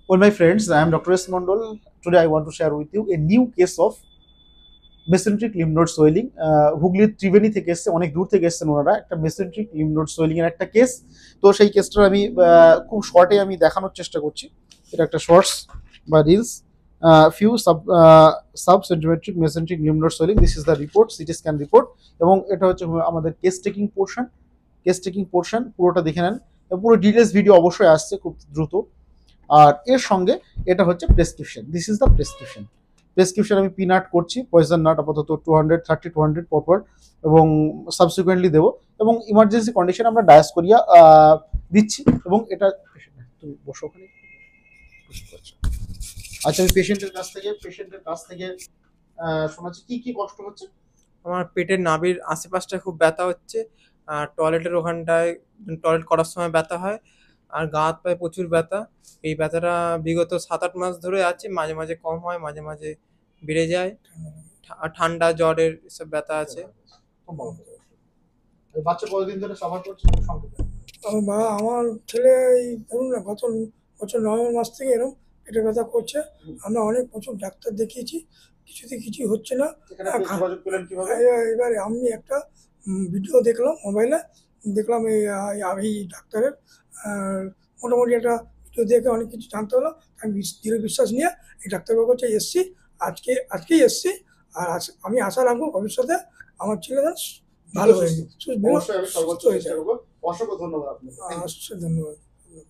Well, my friends, I am Dr. S. Mondol. Today, I want to share with you a new case of mesenteric lymph node swelling. হুগলির ত্রিবেণী থেকে এসছে, অনেক দূর থেকে এসছেন ওনারা, একটা মেসেন্ট্রিক লিম্ফ নোড সোয়েলিং এর একটা কেস। তো সেই কেসটা আমি খুব শর্টে আমি দেখানোর চেষ্টা করছি। এটা একটা শর্টস বা reels. Few sub centimetric mesenteric lymph node swelling, this is the report, CT scan report. এবং এটা হচ্ছে আমাদের কেস টেকিং পোর্শন পুরোটা দেখে নেন। পুরো ডিটেলস ভিডিও অবশ্যই আসছে খুব দ্রুত। আর এর সঙ্গে এটা হচ্ছে prescription, this is the prescription আমি পিন আর্ট করছি, পয়জন নাট আপাতত 200 পরপর, এবং সাবসিকুয়েন্টলি দেবো। এবং ইমার্জেন্সি কন্ডিশন আমরা ডায়াসকোরিয়া দিচ্ছি। এবং এটা তুমি বসো ওখানে। আচ্ছা, আমি পেশেন্টের কাছ থেকে শোনাচ্ছি কি কি কষ্ট হচ্ছে। আমার পেটের নাভির আশেপাশটা খুব ব্যথা হচ্ছে, আর টয়লেটের ওখানটায় টয়লেট করার সময় ব্যথা হয়, আর গা হাত পায়ে প্রচুর ব্যথা। এই ব্যথাটা বিগত 7-8 মাস ধরে আছে, মাঝে মাঝে কম হয়, মাঝে মাঝে বেড়ে যায়। আর ঠান্ডা জ্বরের এসব ব্যথা আছে। বাচ্চা কতদিন ধরে সাফার করছে? আমার ছেলে এই ধরুন না গত বছর নভেম্বর মাস থেকে এরকম পেটে ব্যথা করছে। আমরা অনেক প্রচুর ডাক্তার দেখিয়েছি, কিছুই হচ্ছে না। এবারে আমি একটা ভিডিও দেখলাম মোবাইলে, দেখলাম এই ডাক্তারের মোটামুটি একটা ভিডিও দেখে অনেক কিছু জানতে হলো। আমি দৃঢ় বিশ্বাস নিয়ে এই ডাক্তারবাবুর কাছে এসছি, আজকেই এসছি। আর আমি আশা রাখবো ভবিষ্যতে আমার ছেলে ভালো হয়ে যাবে, সুস্থ হয়ে যাবে। অসংখ্য ধন্যবাদ আপনাকে। অবশ্যই ধন্যবাদ।